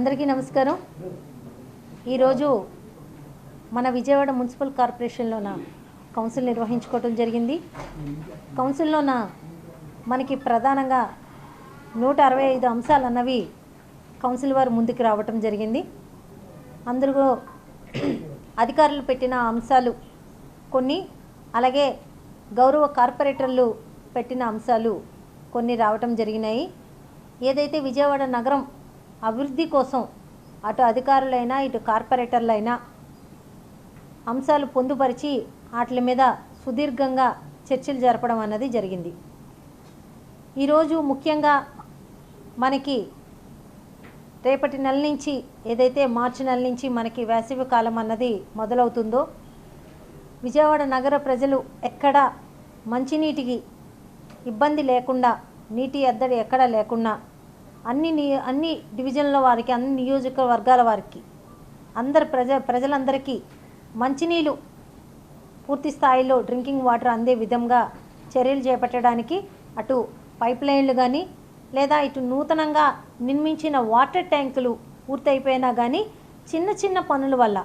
అందరికీ నమస్కారం. ఈరోజు మన విజయవాడ మున్సిపల్ కార్పొరేషన్లోన కౌన్సిల్ నిర్వహించుకోవడం జరిగింది. కౌన్సిల్లోన మనకి ప్రధానంగా 165 అంశాలు అన్నవి కౌన్సిల్ వారు ముందుకు రావటం జరిగింది. అందులో అధికారులు పెట్టిన అంశాలు కొన్ని, అలాగే గౌరవ కార్పొరేటర్లు పెట్టిన అంశాలు కొన్ని రావటం జరిగినాయి. ఏదైతే విజయవాడ నగరం అభివృద్ధి కోసం అటు అధికారులైనా ఇటు కార్పొరేటర్లైనా అంశాలు పొందుపరిచి వాటి మీద సుదీర్ఘంగా చర్చలు జరపడం అన్నది జరిగింది. ఈరోజు ముఖ్యంగా మనకి రేపటి నెల నుంచి ఏదైతే మార్చి నెల నుంచి మనకి వేసవి కాలం అన్నది మొదలవుతుందో, విజయవాడ నగర ప్రజలు ఎక్కడ మంచినీటికి ఇబ్బంది లేకుండా, నీటి ఎద్దడి ఎక్కడా లేకుండా అన్ని డివిజన్ల వారికి, అన్ని నియోజకవర్గాల వారికి, ప్రజలందరికీ మంచినీళ్ళు పూర్తి స్థాయిలో డ్రింకింగ్ వాటర్ అందే విధంగా చర్యలు చేపట్టడానికి అటు పైప్ లైన్లు కానీ లేదా ఇటు నూతనంగా నిర్మించిన వాటర్ ట్యాంకులు పూర్తయిపోయినా కానీ చిన్న చిన్న పనుల వల్ల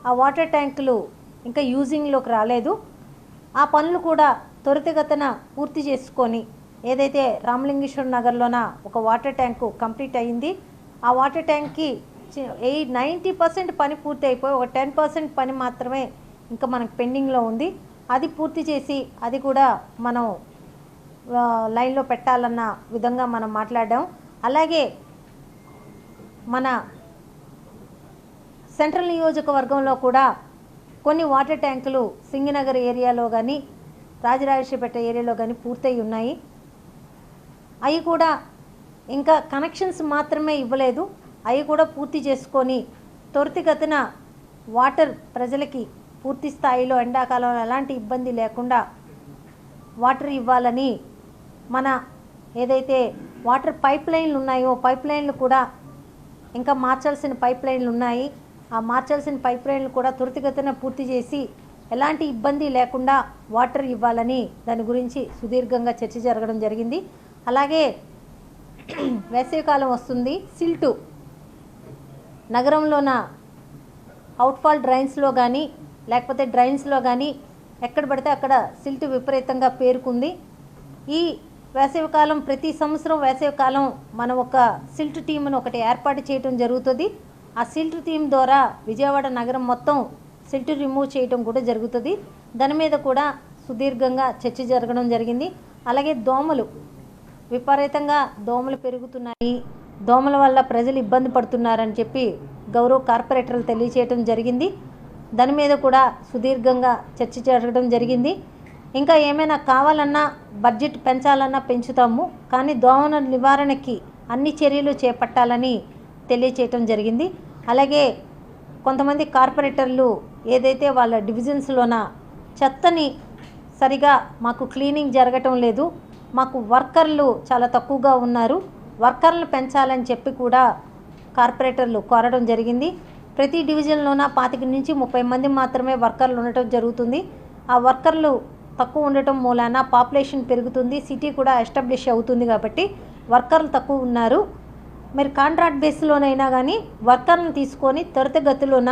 ఆ వాటర్ ట్యాంకులు ఇంకా యూజింగ్లోకి రాలేదు. ఆ పనులు కూడా త్వరితగతిన పూర్తి చేసుకొని, ఏదైతే రామలింగేశ్వర నగర్లోన ఒక వాటర్ ట్యాంకు కంప్లీట్ అయ్యింది, ఆ వాటర్ ట్యాంక్కి 90% పని పూర్తి అయిపోయి ఒక 10% పని మాత్రమే ఇంకా మనకు పెండింగ్లో ఉంది. అది పూర్తి చేసి అది కూడా మనం లైన్లో పెట్టాలన్న విధంగా మనం మాట్లాడాం. అలాగే మన సెంట్రల్ నియోజకవర్గంలో కూడా కొన్ని వాటర్ ట్యాంకులు సింగనగర్ ఏరియాలో కానీ రాజరాజేశ్వరపేట ఏరియాలో కానీ పూర్తయి ఉన్నాయి. అవి కూడా ఇంకా కనెక్షన్స్ మాత్రమే ఇవ్వలేదు. అవి కూడా పూర్తి చేసుకొని త్వరితగతిన వాటర్ ప్రజలకి పూర్తి స్థాయిలో ఎండాకాలంలో ఎలాంటి ఇబ్బంది లేకుండా వాటర్ ఇవ్వాలని, మన ఏదైతే వాటర్ పైప్ లైన్లు ఉన్నాయో పైప్ లైన్లు కూడా ఇంకా మార్చాల్సిన పైప్ లైన్లు ఉన్నాయి. ఆ మార్చాల్సిన పైప్ లైన్లు కూడా త్వరితగతిన పూర్తి చేసి ఎలాంటి ఇబ్బంది లేకుండా వాటర్ ఇవ్వాలని దాని గురించి సుదీర్ఘంగా చర్చ జరగడం జరిగింది. అలాగే వేసవికాలం వస్తుంది. సిల్టు నగరంలోన అవుట్ఫాల్ డ్రైన్స్లో కానీ లేకపోతే డ్రైన్స్లో కానీ ఎక్కడ పడితే అక్కడ సిల్టు విపరీతంగా పేరుకుంది. ఈ వేసవికాలం ప్రతి సంవత్సరం వేసవికాలం మనం ఒక సిల్ట్ టీమ్ను ఒకటి ఏర్పాటు చేయడం జరుగుతుంది. ఆ సిల్ట్ టీం ద్వారా విజయవాడ నగరం మొత్తం సిల్ట్ రిమూవ్ చేయడం కూడా జరుగుతుంది. దాని మీద కూడా సుదీర్ఘంగా చర్చ జరగడం జరిగింది. అలాగే విపరీతంగా దోమలు పెరుగుతున్నాయి, దోమల వల్ల ప్రజలు ఇబ్బంది పడుతున్నారని చెప్పి గౌరవ కార్పొరేటర్లు తెలియచేయడం జరిగింది. దాని మీద కూడా సుదీర్ఘంగా చర్చ జరగడం జరిగింది. ఇంకా ఏమైనా కావాలన్నా బడ్జెట్ పెంచాలన్నా పెంచుతాము, కానీ దోమల నివారణకి అన్ని చర్యలు చేపట్టాలని తెలియచేయటం జరిగింది. అలాగే కొంతమంది కార్పొరేటర్లు ఏదైతే వాళ్ళ డివిజన్స్లోన చెత్తని సరిగా మాకు క్లీనింగ్ జరగటం లేదు, మాకు వర్కర్లు చాలా తక్కువగా ఉన్నారు, వర్కర్లను పెంచాలని చెప్పి కూడా కార్పొరేటర్లు కోరడం జరిగింది. ప్రతి డివిజన్లోన 25 నుంచి 30 మంది మాత్రమే వర్కర్లు ఉండటం జరుగుతుంది. ఆ వర్కర్లు తక్కువ ఉండటం మూలాన పాపులేషన్ పెరుగుతుంది, సిటీ కూడా ఎస్టాబ్లిష్ అవుతుంది. కాబట్టి వర్కర్లు తక్కువ ఉన్నారు. మీరు కాంట్రాక్ట్ బేస్లోనైనా కానీ వర్కర్లను తీసుకొని త్వరితగతిలోన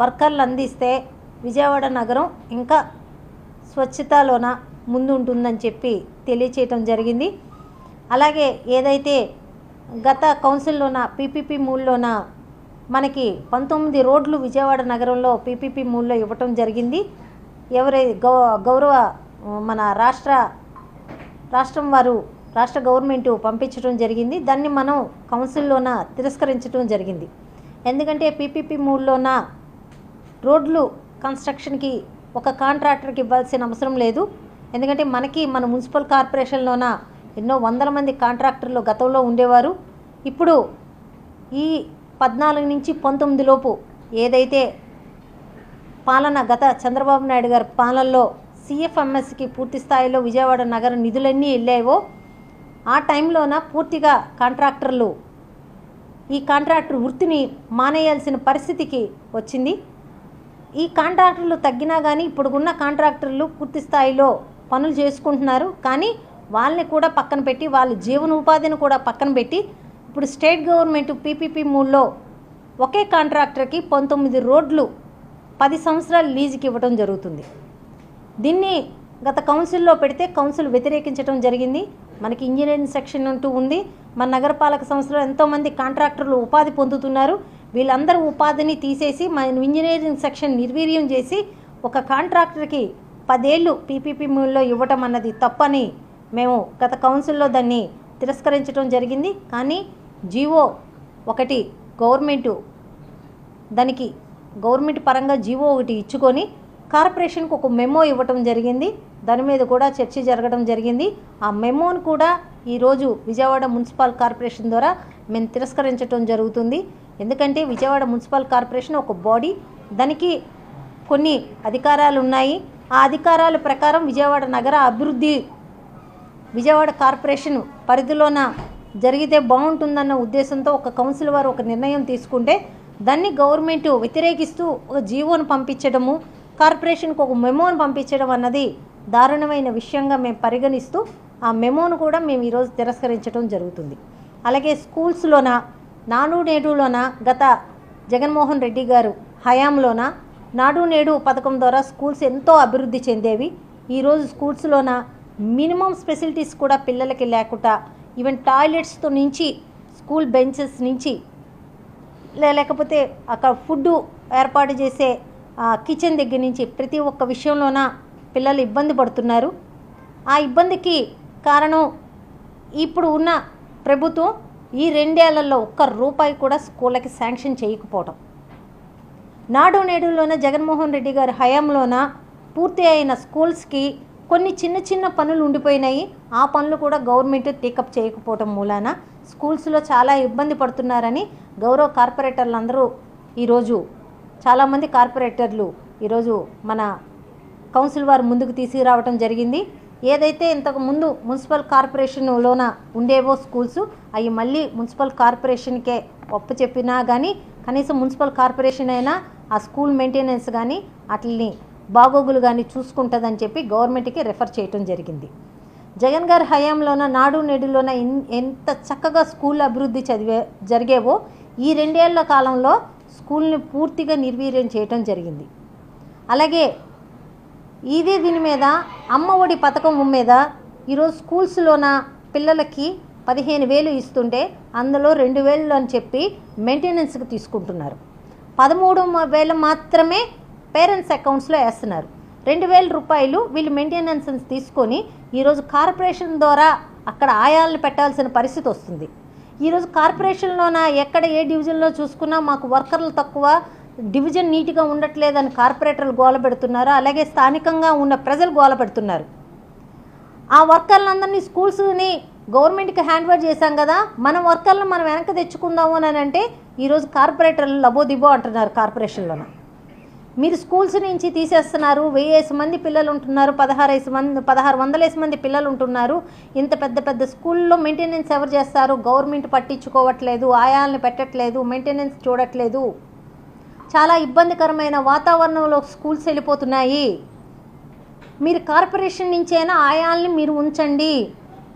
వర్కర్లు అందిస్తే విజయవాడ నగరం ఇంకా స్వచ్ఛతలోన ముందు ఉంటుందని చెప్పి తెలియచేయటం జరిగింది. అలాగే ఏదైతే గత కౌన్సిల్లోన పీపీపీ మూల్లోన మనకి 19 రోడ్లు విజయవాడ నగరంలో పీపీపీ మూల్లో ఇవ్వటం జరిగింది. గౌరవ మన రాష్ట్రం వారు రాష్ట్ర గవర్నమెంటు పంపించడం జరిగింది. దాన్ని మనం కౌన్సిల్లోన తిరస్కరించడం జరిగింది. ఎందుకంటే పీపీపీ మూల్లోన రోడ్లు కన్స్ట్రక్షన్కి ఒక కాంట్రాక్టర్కి ఇవ్వాల్సిన అవసరం లేదు. ఎందుకంటే మన మున్సిపల్ కార్పొరేషన్లోన ఎన్నో వందల మంది కాంట్రాక్టర్లు గతంలో ఉండేవారు. ఇప్పుడు ఈ 14 నుంచి 19 లోపు ఏదైతే గత చంద్రబాబు నాయుడు గారి పాలనలో సిఎఫ్ఎంఎస్కి పూర్తి స్థాయిలో విజయవాడ నగర నిధులన్నీ వెళ్ళావో ఆ టైంలోన పూర్తిగా కాంట్రాక్టర్లు ఈ కాంట్రాక్టర్ వృత్తిని మానేయాల్సిన పరిస్థితికి వచ్చింది. ఈ కాంట్రాక్టర్లు తగ్గినా కానీ ఇప్పుడున్న కాంట్రాక్టర్లు పూర్తి స్థాయిలో పనులు చేసుకుంటున్నారు. కానీ వాళ్ళని కూడా పక్కన పెట్టి వాళ్ళ జీవనోపాధిని కూడా పక్కన పెట్టి ఇప్పుడు స్టేట్ గవర్నమెంట్ పీపీపీ మూడ్లో ఒకే కాంట్రాక్టర్కి 19 రోడ్లు 10 సంవత్సరాలు లీజుకి ఇవ్వడం జరుగుతుంది. దీన్ని గత కౌన్సిల్లో పెడితే కౌన్సిల్ వ్యతిరేకించడం జరిగింది. మనకి ఇంజనీరింగ్ సెక్షన్ అంటూ ఉంది. మన నగరపాలక సంస్థలో ఎంతోమంది కాంట్రాక్టర్లు ఉపాధి పొందుతున్నారు. వీళ్ళందరూ ఉపాధిని తీసేసి మన ఇంజనీరింగ్ సెక్షన్ నిర్వీర్యం చేసి ఒక కాంట్రాక్టర్కి 10 ఏళ్ళు పీపీపీ మూడ్లో ఇవ్వటం అన్నది తప్పని మేము గత కౌన్సిల్లో దాన్ని తిరస్కరించడం జరిగింది. కానీ జీవో ఒకటి గవర్నమెంట్ పరంగా జీవో ఒకటి ఇచ్చుకొని కార్పొరేషన్కి ఒక మెమో ఇవ్వటం జరిగింది. దాని మీద కూడా చర్చ జరగడం జరిగింది. ఆ మెమోను కూడా ఈరోజు విజయవాడ మున్సిపల్ కార్పొరేషన్ ద్వారా మేము తిరస్కరించడం జరుగుతుంది. ఎందుకంటే విజయవాడ మున్సిపల్ కార్పొరేషన్ ఒక బాడీ, దానికి కొన్ని అధికారాలు ఉన్నాయి. ఆ అధికారాల ప్రకారం విజయవాడ నగర అభివృద్ధి విజయవాడ కార్పొరేషన్ పరిధిలోన జరిగితే బాగుంటుందన్న ఉద్దేశంతో ఒక కౌన్సిల్ వారు ఒక నిర్ణయం తీసుకుంటే దాన్ని గవర్నమెంట్ వ్యతిరేకిస్తూ ఒక జీవోను పంపించడము, కార్పొరేషన్కి ఒక మెమోను పంపించడం అన్నది దారుణమైన విషయంగా మేము పరిగణిస్తూ ఆ మెమోను కూడా మేము ఈరోజు తిరస్కరించడం జరుగుతుంది. అలాగే స్కూల్స్లోన నాడు నేడులోన గత జగన్మోహన్ రెడ్డి గారు హయాంలోన నాడు నేడు పథకం ద్వారా స్కూల్స్ ఎంతో అభివృద్ధి చెందేవి. ఈరోజు స్కూల్స్లోన మినిమం ఫెసిలిటీస్ కూడా పిల్లలకి లేకుండా ఈవెన్ టాయిలెట్స్తో నుంచి స్కూల్ బెంచెస్ నుంచి లేకపోతే అక్కడ ఫుడ్ ఏర్పాటు చేసే కిచెన్ దగ్గర నుంచి ప్రతి ఒక్క విషయంలోన పిల్లలు ఇబ్బంది పడుతున్నారు. ఆ ఇబ్బందికి కారణం ఇప్పుడు ఉన్న ప్రభుత్వం ఈ 2 ఏళ్లలో ఒక్క రూపాయి కూడా స్కూళ్ళకి శాంక్షన్ చేయకపోవడం. నాడు నేడులోన జగన్మోహన్ రెడ్డి గారి హయాంలోన పూర్తి అయిన స్కూల్స్కి కొన్ని చిన్న చిన్న పనులు ఉండిపోయినాయి. ఆ పనులు కూడా గవర్నమెంట్ టేకప్ చేయకపోవడం మూలాన స్కూల్స్లో చాలా ఇబ్బంది పడుతున్నారని గౌరవ కార్పొరేటర్లు అందరూ ఈరోజు చాలామంది కార్పొరేటర్లు ఈరోజు మన కౌన్సిల్ వారు ముందుకు తీసుకురావడం జరిగింది. ఏదైతే ఇంతకు ముందు మున్సిపల్ కార్పొరేషన్లోన ఉండేవో స్కూల్స్ అవి మళ్ళీ మున్సిపల్ కార్పొరేషన్కే చెప్పినా కానీ కనీసం మున్సిపల్ కార్పొరేషన్ అయినా ఆ స్కూల్ మెయింటెనెన్స్ కానీ వాటిని బాగోగులు కానీ చూసుకుంటుందని చెప్పి గవర్నమెంట్కి రెఫర్ చేయటం జరిగింది. జగన్ గారి హయాంలోన నాడు నేడులోన ఎంత చక్కగా స్కూల్ అభివృద్ధి జరిగేవో ఈ 2 ఏళ్ల కాలంలో స్కూల్ని పూర్తిగా నిర్వీర్యం చేయటం జరిగింది. అలాగే దీని మీద అమ్మ ఒడి పథకం మీద ఈరోజు స్కూల్స్లోన పిల్లలకి 15,000 ఇస్తుంటే అందులో 2,000 అని చెప్పి మెయింటెనెన్స్కి తీసుకుంటున్నారు. 13,000 మాత్రమే పేరెంట్స్ అకౌంట్స్లో వేస్తున్నారు. 2,000 రూపాయలు వీళ్ళు మెయింటెనెన్స్ తీసుకొని ఈరోజు కార్పొరేషన్ ద్వారా అక్కడ ఆయాలను పెట్టాల్సిన పరిస్థితి వస్తుంది. ఈరోజు కార్పొరేషన్లోన ఎక్కడ ఏ డివిజన్లో చూసుకున్నా మాకు వర్కర్లు తక్కువ, డివిజన్ నీట్గా ఉండట్లేదని కార్పొరేటర్లు గోల పెడుతున్నారు. అలాగే స్థానికంగా ఉన్న ప్రజలు గోల పెడుతున్నారు. ఆ వర్కర్లందరినీ స్కూల్స్ని గవర్నమెంట్కి హ్యాండ్ ఓవర్ చేశాం కదా, మన వర్కర్లను మనం వెనక్కి తెచ్చుకుందాము అని అంటే ఈరోజు కార్పొరేటర్లు లబోదిబో అంటున్నారు. కార్పొరేషన్లోన మీరు స్కూల్స్ నుంచి తీసేస్తున్నారు. 1000 మంది పిల్లలు ఉంటున్నారు, 1600 మంది పిల్లలు ఉంటున్నారు. ఇంత పెద్ద పెద్ద స్కూల్లో మెయింటెనెన్స్ ఎవరు చేస్తారు? గవర్నమెంట్ పట్టించుకోవట్లేదు, ఆయాలను పెట్టట్లేదు, మెయింటెనెన్స్ చూడట్లేదు. చాలా ఇబ్బందికరమైన వాతావరణంలో స్కూల్స్ వెళ్ళిపోతున్నాయి. మీరు కార్పొరేషన్ నుంచైనా ఆయాలని మీరు ఉంచండి.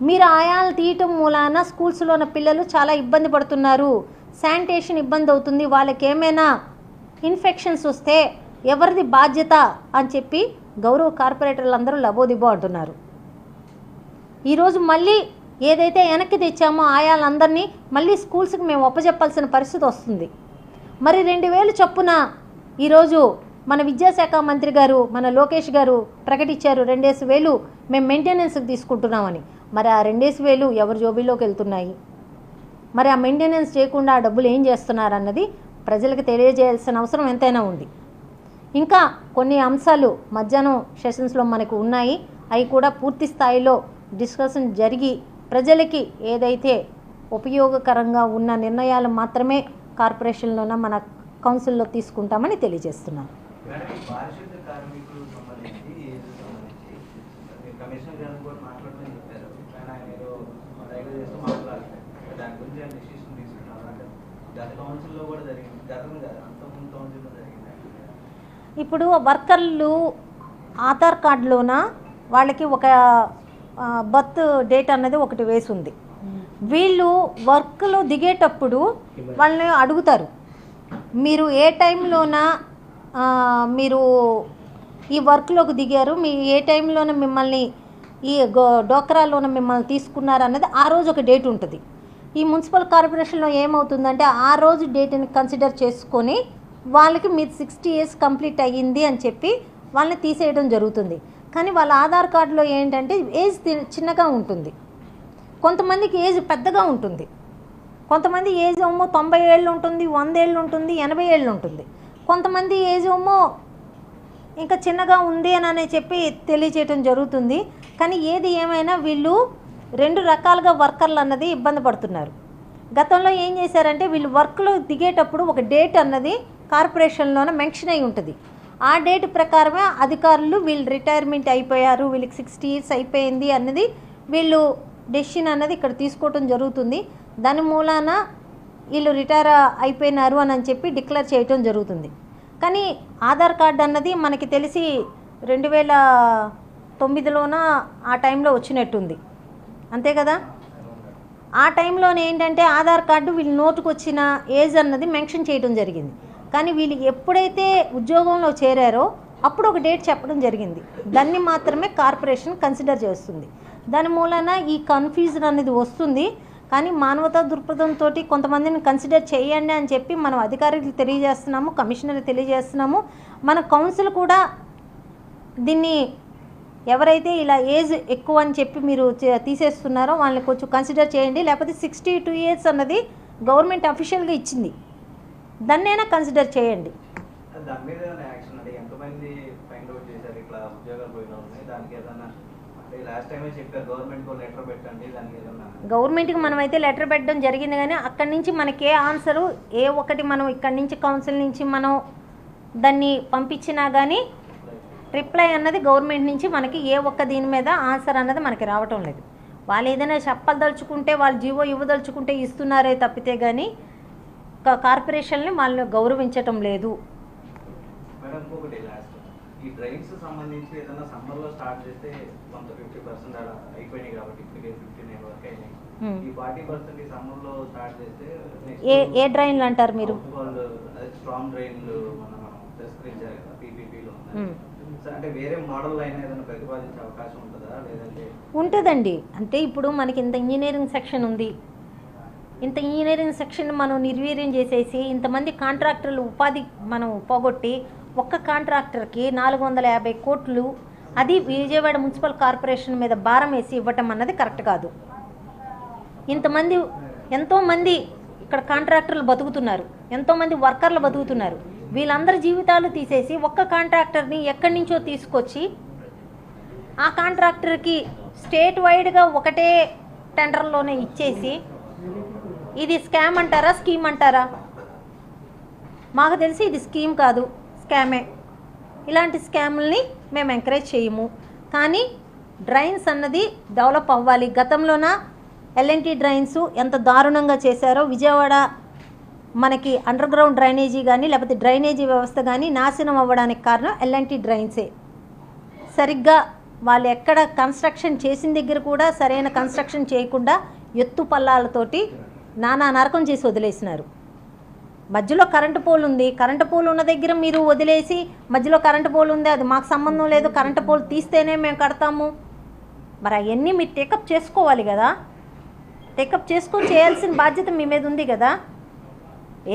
మీరు ఆయాలు తీయటం మూలాన స్కూల్స్లో ఉన్న పిల్లలు చాలా ఇబ్బంది పడుతున్నారు. శానిటేషన్ ఇబ్బంది అవుతుంది. వాళ్ళకి ఏమైనా ఇన్ఫెక్షన్స్ వస్తే ఎవరిది బాధ్యత అని చెప్పి గౌరవ కార్పొరేటర్లు అందరూ లబోదిబో అంటున్నారు. ఈరోజు మళ్ళీ ఏదైతే వెనక్కి తెచ్చామో ఆయాలందరినీ మళ్ళీ స్కూల్స్కి మేము ఒప్పజెప్పాల్సిన పరిస్థితి వస్తుంది. మరి 2,000 చొప్పున ఈరోజు మన విద్యాశాఖ మంత్రి గారు మన లోకేష్ గారు ప్రకటించారు 2,000 మేము మెయింటెనెన్స్కి తీసుకుంటున్నామని. మరి ఆ 2,000 ఎవరి జోబీలోకి వెళ్తున్నాయి? మరి ఆ మెయింటెనెన్స్ చేయకుండా ఆ డబ్బులు ఏం చేస్తున్నారన్నది ప్రజలకు తెలియజేయాల్సిన అవసరం ఎంతైనా ఉంది. ఇంకా కొన్ని అంశాలు మధ్యాహ్నం సెషన్స్లో మనకు ఉన్నాయి. అవి కూడా పూర్తి స్థాయిలో డిస్కషన్ జరిగి ప్రజలకి ఏదైతే ఉపయోగకరంగా ఉన్న నిర్ణయాలు మాత్రమే కార్పొరేషన్లోన మన కౌన్సిల్లో తీసుకుంటామని తెలియజేస్తున్నాను. ఇప్పుడు వర్కర్లు ఆధార్ కార్డులోన వాళ్ళకి ఒక బర్త్ డేట్ అన్నది ఒకటి వేసి ఉంది. వీళ్ళు వర్క్లో దిగేటప్పుడు వాళ్ళని అడుగుతారు, మీరు ఏ టైంలోన మీరు ఈ వర్క్లోకి దిగారు, మీ ఏ టైంలోన మిమ్మల్ని ఈ డోక్రాలోన మిమ్మల్ని తీసుకున్నారు అన్నది ఆ రోజు ఒక డేట్ ఉంటుంది. ఈ మున్సిపల్ కార్పొరేషన్లో ఏమవుతుందంటే ఆ రోజు డేట్ని కన్సిడర్ చేసుకొని వాళ్ళకి మీరు 60 years కంప్లీట్ అయ్యింది అని చెప్పి వాళ్ళని తీసేయడం జరుగుతుంది. కానీ వాళ్ళ ఆధార్ కార్డులో ఏంటంటే ఏజ్ చిన్నగా ఉంటుంది, కొంతమందికి ఏజ్ పెద్దగా ఉంటుంది, కొంతమంది ఏజ్ ఏమో 90 ఏళ్ళు ఉంటుంది, 100 ఏళ్ళు ఉంటుంది, 80 ఏళ్ళు ఉంటుంది, కొంతమంది ఏజ్ ఏమో ఇంకా చిన్నగా ఉంది అని చెప్పి తెలియచేయటం జరుగుతుంది. కానీ ఏది ఏమైనా వీళ్ళు 2 రకాలుగా వర్కర్లు అన్నది ఇబ్బంది పడుతున్నారు. గతంలో ఏం చేశారంటే వీళ్ళు వర్క్లో దిగేటప్పుడు ఒక డేట్ అన్నది కార్పొరేషన్లోనే మెన్షన్ అయి ఉంటుంది. ఆ డేట్ ప్రకారమే అధికారులు వీళ్ళు రిటైర్మెంట్ అయిపోయారు, వీళ్ళకి 60 years అయిపోయింది అన్నది వీళ్ళు డెసిషన్ అన్నది ఇక్కడ తీసుకోవటం జరుగుతుంది. దాని మూలాన వీళ్ళు రిటైర్ అయిపోయినారు అని చెప్పి డిక్లేర్ చేయటం జరుగుతుంది. కానీ ఆధార్ కార్డు అన్నది మనకి తెలిసి 2009లోన ఆ టైంలో వచ్చినట్టుంది, అంతే కదా. ఆ టైంలోనే ఏంటంటే ఆధార్ కార్డు వీళ్ళు నోటుకు వచ్చిన ఏజ్ అన్నది మెన్షన్ చేయడం జరిగింది. కానీ వీళ్ళు ఎప్పుడైతే ఉద్యోగంలో చేరారో అప్పుడు ఒక డేట్ చెప్పడం జరిగింది, దాన్ని మాత్రమే కార్పొరేషన్ కన్సిడర్ చేస్తుంది. దాని మూలన ఈ కన్ఫ్యూజన్ అనేది వస్తుంది. కానీ మానవతా దృక్పథంతో కొంతమందిని కన్సిడర్ చేయండి అని చెప్పి మనం అధికారులకు తెలియజేస్తున్నాము, కమిషనర్ తెలియజేస్తున్నాము. మన కౌన్సిల్ కూడా దీన్ని ఎవరైతే ఇలా ఏజ్ ఎక్కువ అని చెప్పి మీరు తీసేస్తున్నారో వాళ్ళని కొంచెం కన్సిడర్ చేయండి, లేకపోతే 62 years అన్నది గవర్నమెంట్ అఫీషియల్గా ఇచ్చింది, దాన్నైనా కన్సిడర్ చేయండి. గవర్నమెంట్కి మనం అయితే లెటర్ పెట్టడం జరిగింది, కానీ అక్కడి నుంచి మనకి ఆన్సరు ఏ ఒక్కటి మనం ఇక్కడి నుంచి కౌన్సిల్ నుంచి మనం దాన్ని పంపించినా కానీ రిప్లై అన్నది గవర్నమెంట్ నుంచి మనకి ఏ ఒక్క దీని మీద ఆన్సర్ అన్నది మనకి రావటం లేదు. వాళ్ళు ఏదైనా చెప్పదలుచుకుంటే వాళ్ళు జీవో ఇవ్వదలుచుకుంటే ఇస్తున్నారే తప్పితే కానీ కార్పొరేషన్ని వాళ్ళు గౌరవించటం లేదు. ఈ డ్రైన్స్ సంబంధించి ఏదైనా సమ్మర్లో స్టార్ట్ చేస్తే కొంత 50% అయిపోయినాయి కాబట్టి 59 వరకు అయినాయి. ఈ 40% ఈ సమ్మర్లో స్టార్ట్ చేస్తే ఏ డ్రైన్లు అంటారు మీరు? స్ట్రాంగ్ డ్రైన్లు మనం తిరస్కరించారు కదా పీపీపీలో. అంటే వేరే మోడల్ అయినా ఏదైనా ప్రతిపాదించే అవకాశం ఉంటుందా లేదంటే? ఉంటుందండి. అంటే ఇప్పుడు మనకి ఇంత ఇంజనీరింగ్ సెక్షన్ ఉంది, ఇంత ఇంజనీరింగ్ సెక్షన్ మనం నిర్వీర్యం చేసేసి ఇంతమంది కాంట్రాక్టర్లు ఉపాధి మనం పోగొట్టి ఒక్క కాంట్రాక్టర్కి 450 కోట్లు అది విజయవాడ మున్సిపల్ కార్పొరేషన్ మీద భారం వేసి ఇవ్వటం అన్నది కరెక్ట్ కాదు. ఇంతమంది ఎంతోమంది ఇక్కడ కాంట్రాక్టర్లు బతుకుతున్నారు, ఎంతోమంది వర్కర్లు బతుకుతున్నారు, వీళ్ళందరి జీవితాలు తీసేసి ఒక్క కాంట్రాక్టర్ని ఎక్కడి నుంచో తీసుకొచ్చి ఆ కాంట్రాక్టర్కి స్టేట్ వైడ్గా ఒకటే టెండర్లోనే ఇచ్చేసి ఇది స్కామ్ అంటారా స్కీమ్ అంటారా? మాకు తెలిసి ఇది స్కీమ్ కాదు, స్కామే. ఇలాంటి స్కాముల్ని మేము ఎంకరేజ్ చేయము. కానీ డ్రైన్స్ అన్నది డెవలప్ అవ్వాలి. గతంలోన L&T డ్రైన్స్ ఎంత దారుణంగా చేశారో, విజయవాడ మనకి అండర్ గ్రౌండ్ డ్రైనేజీ కానీ లేకపోతే డ్రైనేజీ వ్యవస్థ కానీ నాశనం అవ్వడానికి కారణం L&T డ్రైన్సే. సరిగ్గా వాళ్ళు ఎక్కడ కన్స్ట్రక్షన్ చేసిన దగ్గర కూడా సరైన కన్స్ట్రక్షన్ చేయకుండా ఎత్తు పల్లాలతోటి నానా నరకం చేసి వదిలేసినారు. మధ్యలో కరెంటు పోల్ ఉంది, కరెంటు పోల్ ఉన్న దగ్గర మీరు వదిలేసి మధ్యలో కరెంటు పోల్ ఉంది, అది మాకు సంబంధం లేదు, కరెంటు పోల్ తీస్తేనే మేము కడతాము. మరి అవన్నీ మీరు టేకప్ చేసుకోవాలి కదా, టేకప్ చేసుకొని చేయాల్సిన బాధ్యత మీ మీద ఉంది కదా.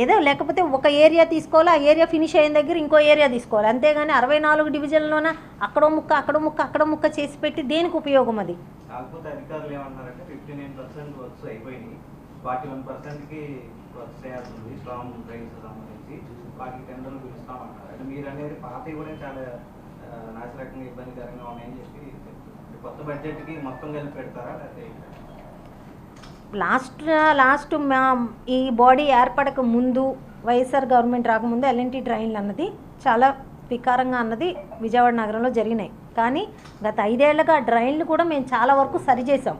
ఏదో లేకపోతే ఒక ఏరియా తీసుకోవాలి, ఆ ఏరియా ఫినిష్ అయిన దగ్గర ఇంకో ఏరియా తీసుకోవాలి, అంతేగాని 64 డివిజన్లోన అక్కడో ముక్క అక్కడో ముక్క అక్కడో ముక్క చేసి పెట్టి దేనికి ఉపయోగం అది? కాకపోతే అధికారులు ఏమంటారంటే 59% వర్క్స్ అయిపోయినాయి, 41%కి వర్క్స్ చేయాల్సింది స్ట్రాంగ్ డ్రైన్స్ సంబంధించి, వాటికి టెండర్లు పిలుస్తామంటారు. అంటే మీరు అనేది పాతవి కూడా చాలా నాశరకంగా ఇబ్బందికరంగా ఉన్నాయని చెప్పి కొత్త బడ్జెట్కి మొత్తం కలిపి పెడతారా లేకపోతే? లాస్ట్ ఈ బాడీ ఏర్పడక ముందు వైఎస్ఆర్ గవర్నమెంట్ రాకముందు L&T డ్రైన్లు అన్నది చాలా వికారంగా అన్నది విజయవాడ నగరంలో జరిగినాయి. కానీ గత 5 ఏళ్లుగా డ్రైన్లు కూడా మేము చాలా వరకు సరిచేసాం,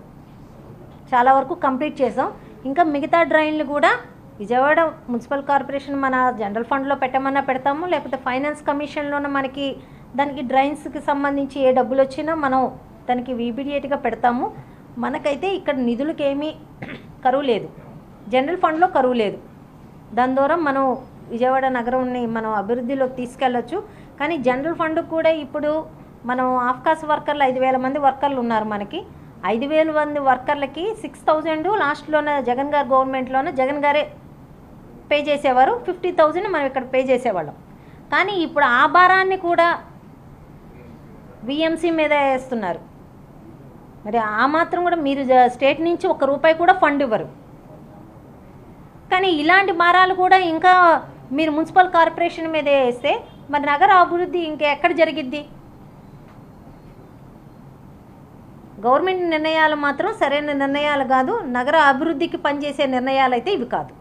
చాలా వరకు కంప్లీట్ చేసాం. ఇంకా మిగతా డ్రైన్లు కూడా విజయవాడ మున్సిపల్ కార్పొరేషన్ మన జనరల్ ఫండ్లో పెట్టమన్నా పెడతాము, లేకపోతే ఫైనాన్స్ కమిషన్లోనే మనకి దానికి డ్రైన్స్కి సంబంధించి ఏ డబ్బులు వచ్చినా మనం దానికి ఇమీడియట్గా పెడతాము. మనకైతే ఇక్కడ నిధులకేమీ కరువు లేదు, జనరల్ ఫండ్లో కరువు లేదు. దాని ద్వారా మనం విజయవాడ నగరంని మనం అభివృద్ధిలోకి తీసుకెళ్ళచ్చు. కానీ జనరల్ ఫండ్ కూడా ఇప్పుడు మనం ఆఫ్కాస్ వర్కర్లు 5,000 మంది వర్కర్లు ఉన్నారు. మనకి 5,000 మంది వర్కర్లకి 6,000 లాస్ట్లోనే జగన్ గారు గవర్నమెంట్లోనే జగన్ గారే పే చేసేవారు. 50,000 మనం ఇక్కడ పే చేసేవాళ్ళం. కానీ ఇప్పుడు ఆ భారాన్ని కూడా విఎంసీ మీద వేస్తున్నారు. మరి ఆ మాత్రం కూడా మీరు స్టేట్ నుంచి ₹1 కూడా ఫండ్ ఇవ్వరు. కానీ ఇలాంటి భారాలు కూడా ఇంకా మీరు మున్సిపల్ కార్పొరేషన్ మీద వేస్తే మరి నగర అభివృద్ధి ఇంకా ఎక్కడ జరిగిద్ది? గవర్నమెంట్ నిర్ణయాలు మాత్రం సరైన నిర్ణయాలు కాదు, నగర అభివృద్ధికి పనిచేసే నిర్ణయాలు అయితే ఇవి కాదు.